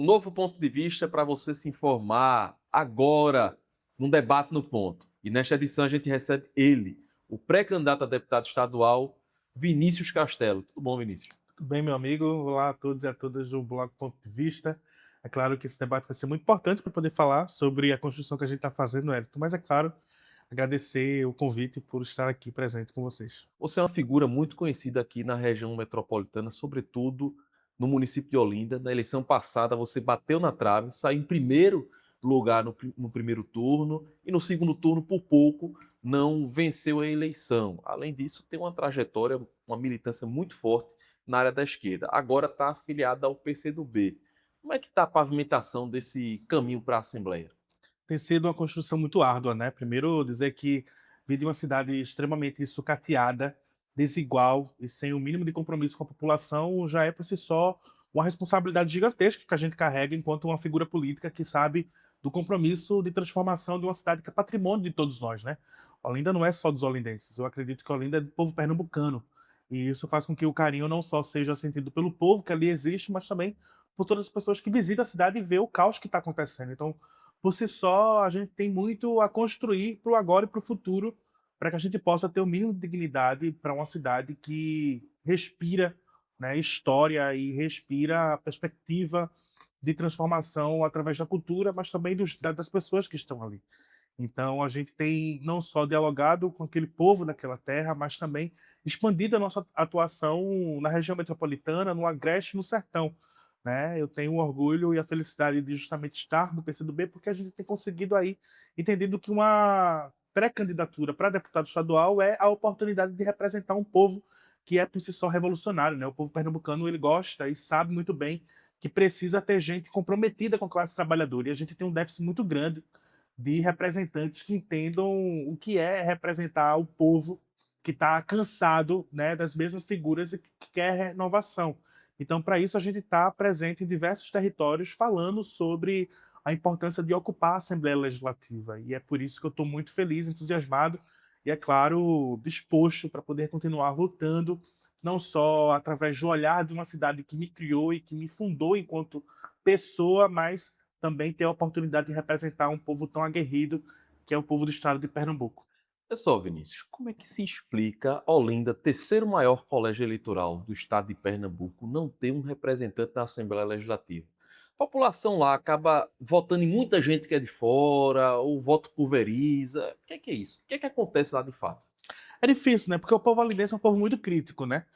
Um novo ponto de vista para você se informar agora, num debate no ponto. E nesta edição a gente recebe ele, o pré-candidato a deputado estadual, Vinícius Castelo. Tudo bom, Vinícius? Tudo bem, meu amigo? Olá a todos e a todas do blog Ponto de Vista. É claro que esse debate vai ser muito importante para poder falar sobre a construção que a gente está fazendo, Hélito. Mas é claro, agradecer o convite por estar aqui presente com vocês. Você é uma figura muito conhecida aqui na região metropolitana, sobretudo no município de Olinda. Na eleição passada, você bateu na trave, saiu em primeiro lugar no primeiro turno e no segundo turno, por pouco, não venceu a eleição. Além disso, tem uma trajetória, uma militância muito forte na área da esquerda. Agora está afiliada ao PCdoB. Como é que está a pavimentação desse caminho para a Assembleia? Tem sido uma construção muito árdua, né? Primeiro, dizer que vim de uma cidade extremamente sucateada, desigual e sem o mínimo de compromisso com a população já é por si só uma responsabilidade gigantesca que a gente carrega enquanto uma figura política que sabe do compromisso de transformação de uma cidade que é patrimônio de todos nós, né? Olinda não é só dos olindenses, eu acredito que Olinda é do povo pernambucano. E isso faz com que o carinho não só seja sentido pelo povo que ali existe, mas também por todas as pessoas que visitam a cidade e vê o caos que está acontecendo. Então, por si só, a gente tem muito a construir para o agora e para o futuro, para que a gente possa ter o mínimo de dignidade para uma cidade que respira, né, história e respira a perspectiva de transformação através da cultura, mas também das pessoas que estão ali. Então, a gente tem não só dialogado com aquele povo daquela terra, mas também expandido a nossa atuação na região metropolitana, no Agreste e no Sertão, né? Eu tenho o orgulho e a felicidade de justamente estar no PCdoB, porque a gente tem conseguido aí, entendendo que uma pré-candidatura para deputado estadual é a oportunidade de representar um povo que é por si só revolucionário, né? O povo pernambucano, ele gosta e sabe muito bem que precisa ter gente comprometida com a classe trabalhadora, e a gente tem um déficit muito grande de representantes que entendam o que é representar o povo que está cansado, né, das mesmas figuras e que quer renovação. Então, para isso, a gente está presente em diversos territórios falando sobre a importância de ocupar a Assembleia Legislativa. E é por isso que eu estou muito feliz, entusiasmado e, é claro, disposto para poder continuar lutando, não só através do olhar de uma cidade que me criou e que me fundou enquanto pessoa, mas também ter a oportunidade de representar um povo tão aguerrido que é o povo do estado de Pernambuco. Olha só, Vinícius, como é que se explica Olinda, terceiro maior colégio eleitoral do estado de Pernambuco, não ter um representante na Assembleia Legislativa? A população lá acaba votando em muita gente que é de fora, o voto pulveriza. O que é isso? O que é que acontece lá de fato? É difícil, né? Porque o povo alindense é um povo muito crítico, né?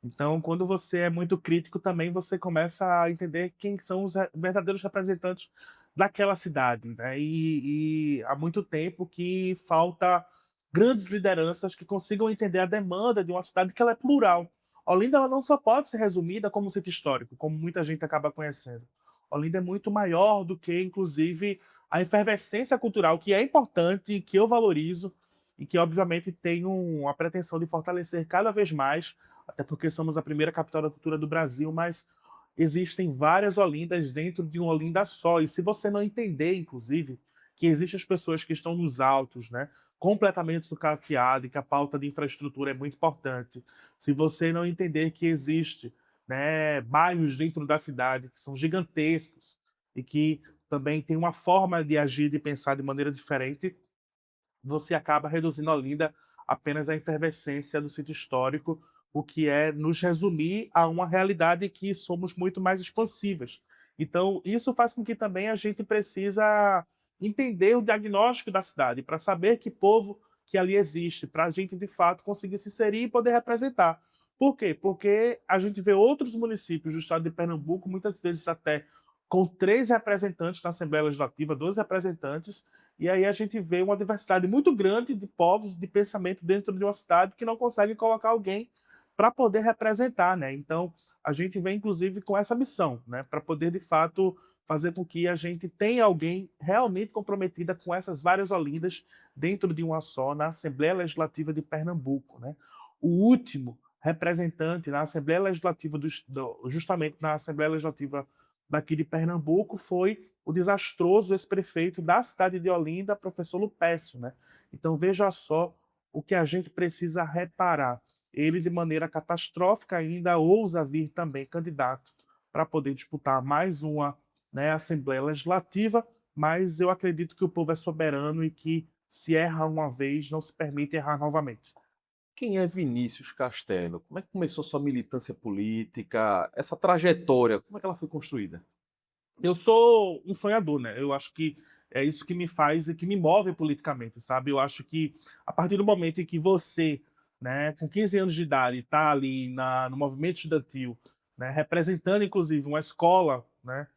Então, quando você é muito crítico, também você começa a entender quem são os verdadeiros representantes daquela cidade, né? E há muito tempo que falta grandes lideranças que consigam entender a demanda de uma cidade que ela é plural. Olinda ela não só pode ser resumida como um sítio histórico, como muita gente acaba conhecendo. Olinda é muito maior do que, inclusive, a efervescência cultural, que é importante, que eu valorizo e que, obviamente, tem a pretensão de fortalecer cada vez mais, até porque somos a primeira capital da cultura do Brasil, mas existem várias Olindas dentro de uma Olinda só. E se você não entender, inclusive, que existem as pessoas que estão nos altos, né, completamente sucateadas e que a pauta de infraestrutura é muito importante, se você não entender que existe, né, bairros dentro da cidade que são gigantescos e que também tem uma forma de agir, de pensar de maneira diferente, você acaba reduzindo a Olinda apenas à efervescência do sítio histórico, o que é nos resumir a uma realidade que somos muito mais expansivas. Então, isso faz com que também a gente precisa entender o diagnóstico da cidade, para saber que povo que ali existe, para a gente de fato conseguir se inserir e poder representar. Por quê? Porque a gente vê outros municípios do estado de Pernambuco, muitas vezes até com 3 representantes na Assembleia Legislativa, 2 representantes, e aí a gente vê uma diversidade muito grande de povos, de pensamento dentro de uma cidade que não consegue colocar alguém para poder representar, né? Então, a gente vem inclusive com essa missão, né, para poder de fato fazer com que a gente tenha alguém realmente comprometida com essas várias Olindas dentro de uma só na Assembleia Legislativa de Pernambuco, né? O último representante na Assembleia Legislativa justamente na Assembleia Legislativa daqui de Pernambuco foi o desastroso ex-prefeito da cidade de Olinda, professor Lupécio, né? Então veja só o que a gente precisa reparar. Ele, de maneira catastrófica, ainda ousa vir também candidato para poder disputar mais né, a Assembleia Legislativa, mas eu acredito que o povo é soberano e que se erra uma vez, não se permite errar novamente. Quem é Vinícius Castelo? Como é que começou sua militância política? Essa trajetória, como é que ela foi construída? Eu sou um sonhador, né? Eu acho que é isso que me faz e que me move politicamente, sabe? Eu acho que a partir do momento em que você, né, com 15 anos de idade, está ali no movimento estudantil, né, representando inclusive uma escola, né,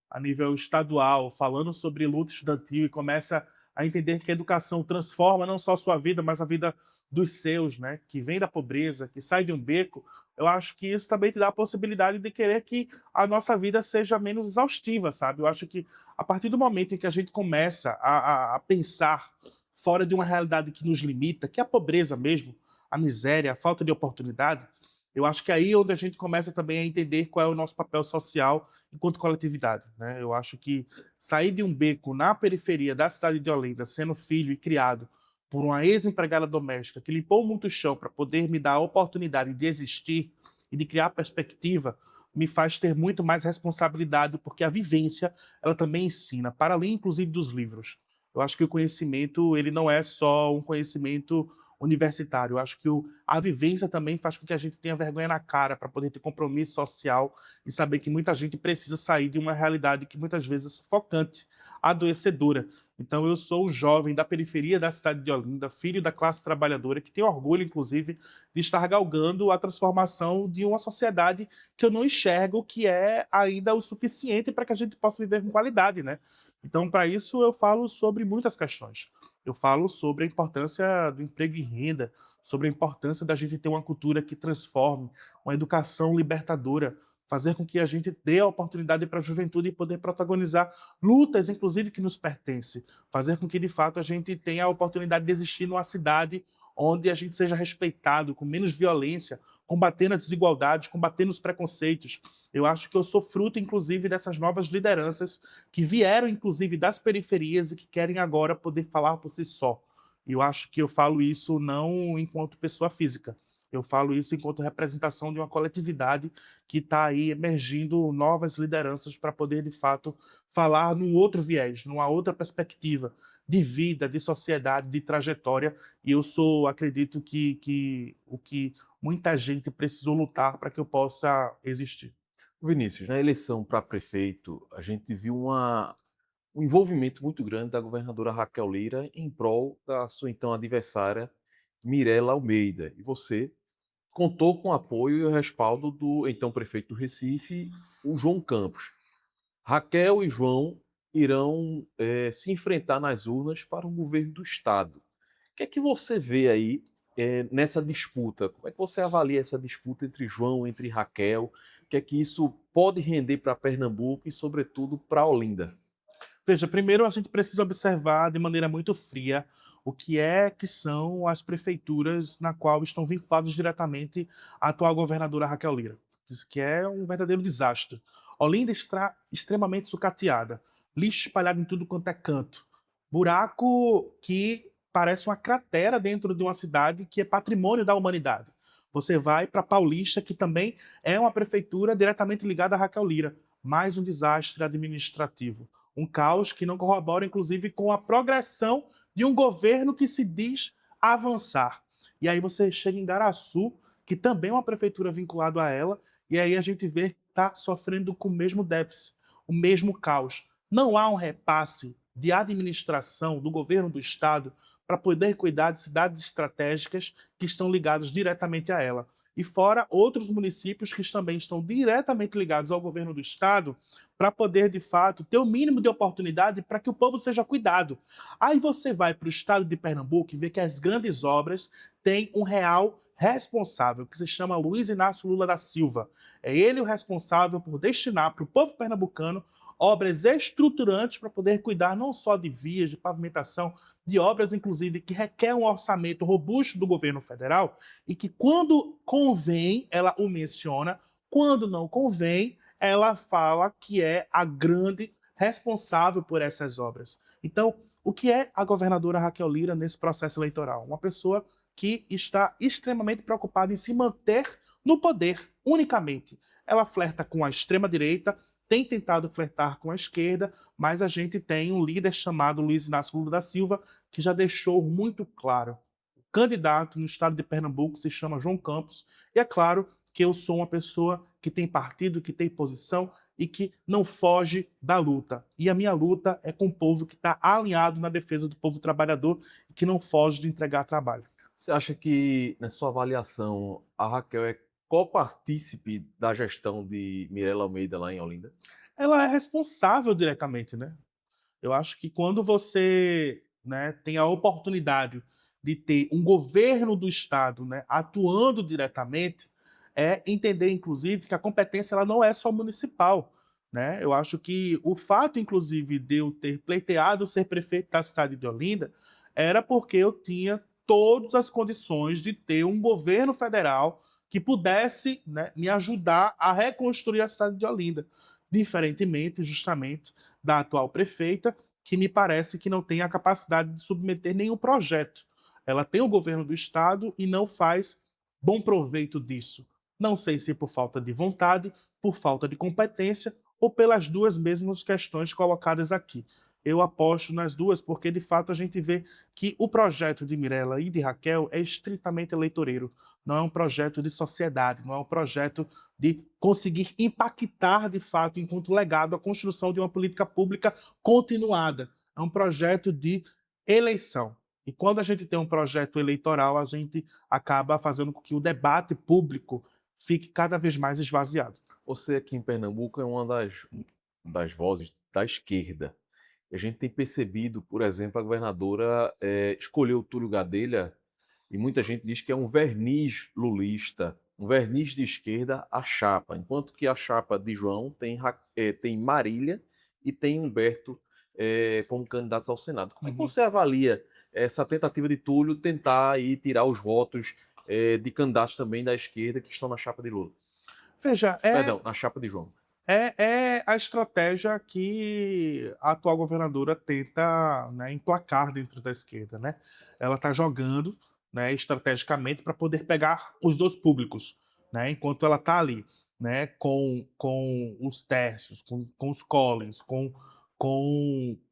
a nível estadual, falando sobre luta estudantil e começa a entender que a educação transforma não só a sua vida, mas a vida dos seus, né, que vem da pobreza, que sai de um beco, eu acho que isso também te dá a possibilidade de querer que a nossa vida seja menos exaustiva, sabe? Eu acho que a partir do momento em que a gente começa a pensar fora de uma realidade que nos limita, que é a pobreza mesmo, a miséria, a falta de oportunidade, eu acho que é aí onde a gente começa também a entender qual é o nosso papel social enquanto coletividade, né? Eu acho que sair de um beco na periferia da cidade de Olinda, sendo filho e criado por uma ex-empregada doméstica que limpou muito o chão para poder me dar a oportunidade de existir e de criar perspectiva, me faz ter muito mais responsabilidade, porque a vivência, ela também ensina, para além inclusive dos livros. Eu acho que o conhecimento, ele não é só um conhecimento universitário. Eu acho que a vivência também faz com que a gente tenha vergonha na cara para poder ter compromisso social e saber que muita gente precisa sair de uma realidade que muitas vezes é sufocante, adoecedora. Então eu sou um jovem da periferia da cidade de Olinda, filho da classe trabalhadora, que tem orgulho, inclusive, de estar galgando a transformação de uma sociedade que eu não enxergo que é ainda o suficiente para que a gente possa viver com qualidade, né? Então, para isso, eu falo sobre muitas questões. Eu falo sobre a importância do emprego e renda, sobre a importância da gente ter uma cultura que transforme, uma educação libertadora, fazer com que a gente dê a oportunidade para a juventude poder protagonizar lutas, inclusive, que nos pertencem, fazer com que, de fato, a gente tenha a oportunidade de existir numa cidade onde a gente seja respeitado, com menos violência, combatendo a desigualdade, combatendo os preconceitos. Eu acho que eu sou fruto, inclusive, dessas novas lideranças que vieram, inclusive, das periferias e que querem agora poder falar por si só. E eu acho que eu falo isso não enquanto pessoa física, eu falo isso enquanto representação de uma coletividade que está aí emergindo novas lideranças para poder, de fato, falar num outro viés, numa outra perspectiva de vida, de sociedade, de trajetória. E eu sou, acredito que o que muita gente precisou lutar para que eu possa existir. Vinícius, na eleição para prefeito, a gente viu um envolvimento muito grande da governadora Raquel Lira em prol da sua então adversária Mirella Almeida. E você contou com o apoio e o respaldo do então prefeito do Recife, o João Campos. Raquel e João irão se enfrentar nas urnas para um governo do Estado. O que é que você vê aí nessa disputa? Como é que você avalia essa disputa entre João, entre Raquel? O que é que isso pode render para Pernambuco e, sobretudo, para Olinda? Veja, primeiro a gente precisa observar de maneira muito fria o que é que são as prefeituras na qual estão vinculados diretamente à atual governadora Raquel Lira. Isso que é um verdadeiro desastre. Olinda está extremamente sucateada, lixo espalhado em tudo quanto é canto, buraco que parece uma cratera dentro de uma cidade que é patrimônio da humanidade. Você vai para Paulista, que também é uma prefeitura diretamente ligada a Raquel Lira. Mais um desastre administrativo, um caos que não corrobora, inclusive, com a progressão de um governo que se diz avançar. E aí você chega em Garaçu, que também é uma prefeitura vinculada a ela, e aí a gente vê que está sofrendo com o mesmo déficit, o mesmo caos. Não há um repasse de administração do governo do estado para poder cuidar de cidades estratégicas que estão ligadas diretamente a ela. E fora outros municípios que também estão diretamente ligados ao governo do estado para poder, de fato, ter o mínimo de oportunidade para que o povo seja cuidado. Aí você vai para o estado de Pernambuco e vê que as grandes obras têm um real responsável, que se chama Luiz Inácio Lula da Silva. É ele o responsável por destinar para o povo pernambucano obras estruturantes para poder cuidar não só de vias, de pavimentação, de obras, inclusive, que requer um orçamento robusto do governo federal e que, quando convém, ela o menciona, quando não convém, ela fala que é a grande responsável por essas obras. Então, o que é a governadora Raquel Lira nesse processo eleitoral? Uma pessoa que está extremamente preocupada em se manter no poder unicamente. Ela flerta com a extrema-direita, tem tentado flertar com a esquerda, mas a gente tem um líder chamado Luiz Inácio Lula da Silva, que já deixou muito claro. O candidato no estado de Pernambuco se chama João Campos, e é claro que eu sou uma pessoa que tem partido, que tem posição e que não foge da luta. E a minha luta é com o povo que está alinhado na defesa do povo trabalhador e que não foge de entregar trabalho. Você acha que, na sua avaliação, a Raquel é copartícipe da gestão de Mirella Almeida lá em Olinda? Ela é responsável diretamente, né? Eu acho que quando você, né, tem a oportunidade de ter um governo do estado, né, atuando diretamente, é entender, inclusive, que a competência ela não é só municipal. Né? Eu acho que o fato, inclusive, de eu ter pleiteado ser prefeito da cidade de Olinda era porque eu tinha todas as condições de ter um governo federal que pudesse, né, me ajudar a reconstruir a cidade de Olinda, diferentemente, justamente, da atual prefeita, que me parece que não tem a capacidade de submeter nenhum projeto. Ela tem o governo do estado e não faz bom proveito disso. Não sei se por falta de vontade, por falta de competência ou pelas duas mesmas questões colocadas aqui. Eu aposto nas duas porque, de fato, a gente vê que o projeto de Mirella e de Raquel é estritamente eleitoreiro. Não é um projeto de sociedade, não é um projeto de conseguir impactar, de fato, enquanto legado, a construção de uma política pública continuada. É um projeto de eleição. E quando a gente tem um projeto eleitoral, a gente acaba fazendo com que o debate público fique cada vez mais esvaziado. Você aqui em Pernambuco é uma das vozes da esquerda. E a gente tem percebido, por exemplo, a governadora escolheu o Túlio Gadelha e muita gente diz que é um verniz lulista, um verniz de esquerda à chapa, enquanto que a chapa de João tem Marília e tem Humberto como candidatos ao Senado. Como é que Uhum. você avalia essa tentativa de Túlio tentar aí tirar os votos de candidatos também da esquerda que estão na chapa de Lula? Veja, Perdão, na chapa de João. é a estratégia que a atual governadora tenta, né, emplacar dentro da esquerda, né? Ela está jogando, né, estrategicamente para poder pegar os dois públicos, né? Enquanto ela está ali, né, com os Tércios, com os Collins, com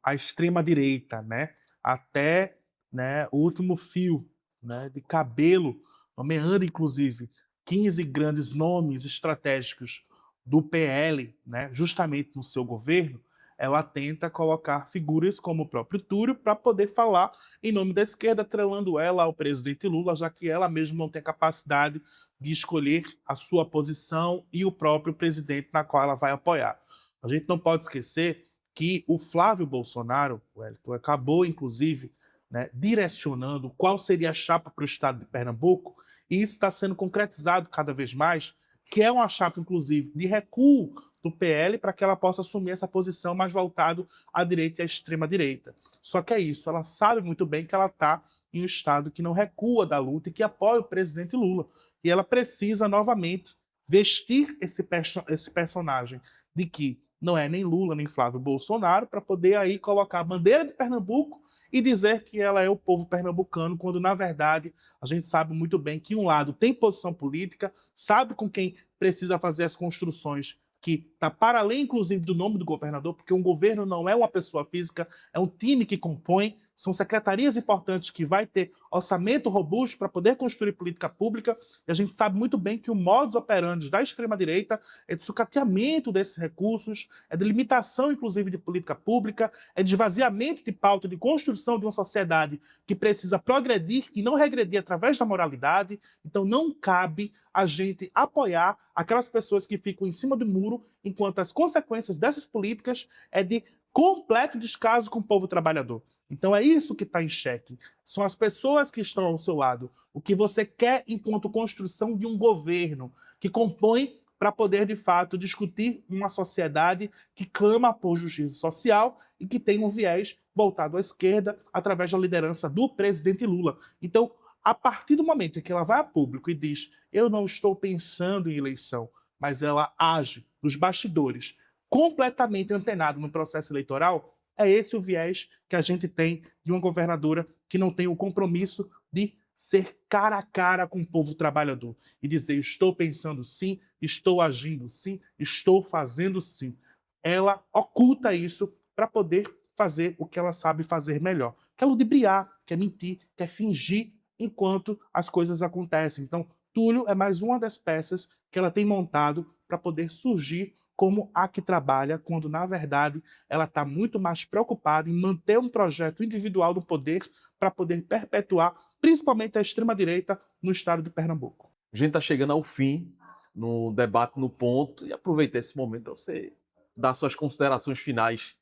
a extrema direita, né? Até, né, o último fio, né, de cabelo, nomeando inclusive 15 grandes nomes estratégicos do PL, né, justamente no seu governo, ela tenta colocar figuras como o próprio Túlio para poder falar em nome da esquerda, atrelando ela ao presidente Lula, já que ela mesma não tem capacidade de escolher a sua posição e o próprio presidente na qual ela vai apoiar. A gente não pode esquecer que o Flávio Bolsonaro, Wellington, acabou, inclusive, né, direcionando qual seria a chapa para o estado de Pernambuco, e isso está sendo concretizado cada vez mais, que é uma chapa, inclusive, de recuo do PL para que ela possa assumir essa posição mais voltado à direita e à extrema-direita. Só que é isso, ela sabe muito bem que ela está em um estado que não recua da luta e que apoia o presidente Lula. E ela precisa, novamente, vestir esse personagem de que não é nem Lula nem Flávio Bolsonaro para poder aí colocar a bandeira de Pernambuco e dizer que ela é o povo pernambucano, quando na verdade a gente sabe muito bem que um lado tem posição política, sabe com quem precisa fazer as construções que está para além, inclusive, do nome do governador, porque um governo não é uma pessoa física, é um time que compõe, são secretarias importantes que vai ter orçamento robusto para poder construir política pública, e a gente sabe muito bem que o modus operandi da extrema-direita é de sucateamento desses recursos, é de limitação, inclusive, de política pública, é de esvaziamento de pauta, de construção de uma sociedade que precisa progredir e não regredir através da moralidade. Então não cabe a gente apoiar aquelas pessoas que ficam em cima do muro, enquanto as consequências dessas políticas é de completo descaso com o povo trabalhador. Então é isso que está em xeque. São as pessoas que estão ao seu lado. O que você quer enquanto construção de um governo que compõe para poder, de fato, discutir uma sociedade que clama por justiça social e que tem um viés voltado à esquerda através da liderança do presidente Lula. Então, a partir do momento em que ela vai a público e diz eu não estou pensando em eleição, mas ela age nos bastidores, completamente antenado no processo eleitoral, é esse o viés que a gente tem de uma governadora que não tem o compromisso de ser cara a cara com o povo trabalhador e dizer estou pensando sim, estou agindo sim, estou fazendo sim. ela oculta isso para poder fazer o que ela sabe fazer melhor, que é ludibriar, que é mentir, que é fingir enquanto as coisas acontecem. Então, Túlio é mais uma das peças que ela tem montado para poder surgir como a que trabalha, quando na verdade ela está muito mais preocupada em manter um projeto individual do poder para poder perpetuar, principalmente a extrema-direita, no estado de Pernambuco. A gente está chegando ao fim no debate no ponto e aproveitar esse momento para você dar suas considerações finais,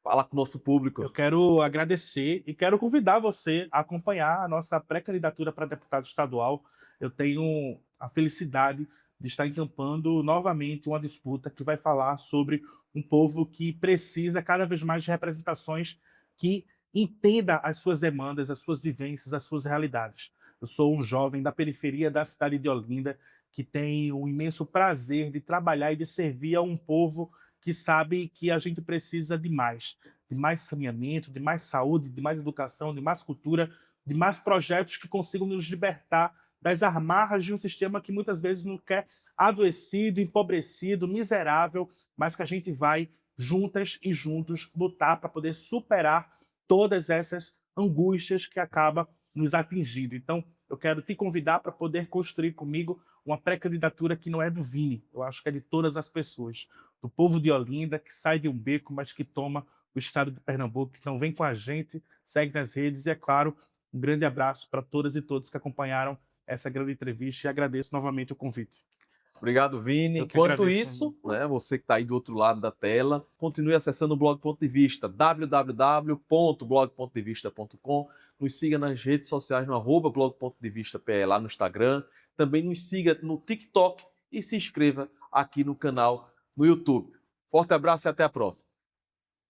falar com o nosso público. Eu quero agradecer e quero convidar você a acompanhar a nossa pré-candidatura para deputado estadual. Eu tenho a felicidade de estar encampando novamente uma disputa que vai falar sobre um povo que precisa cada vez mais de representações que entenda as suas demandas, as suas vivências, as suas realidades. Eu sou um jovem da periferia da cidade de Olinda que tem o imenso prazer de trabalhar e de servir a um povo que sabe que a gente precisa de mais saneamento, de mais saúde, de mais educação, de mais cultura, de mais projetos que consigam nos libertar das amarras de um sistema que muitas vezes nos quer adoecido, empobrecido, miserável, mas que a gente vai juntas e juntos lutar para poder superar todas essas angústias que acabam nos atingindo. Então, eu quero te convidar para poder construir comigo uma pré-candidatura que não é do Vini, eu acho que é de todas as pessoas, do povo de Olinda, que sai de um beco, mas que toma o estado de Pernambuco. Então vem com a gente, segue nas redes e, é claro, um grande abraço para todas e todos que acompanharam essa grande entrevista e agradeço novamente o convite. Obrigado, Vini. Eu que Enquanto agradeço. isso, né, você que está aí do outro lado da tela, continue acessando o Blog Ponto de Vista, www.blog.devista.com. Nos siga nas redes sociais no @Blog Ponto de Vista PE, lá no Instagram. Também nos siga no TikTok e se inscreva aqui no canal no YouTube. Forte abraço e até a próxima.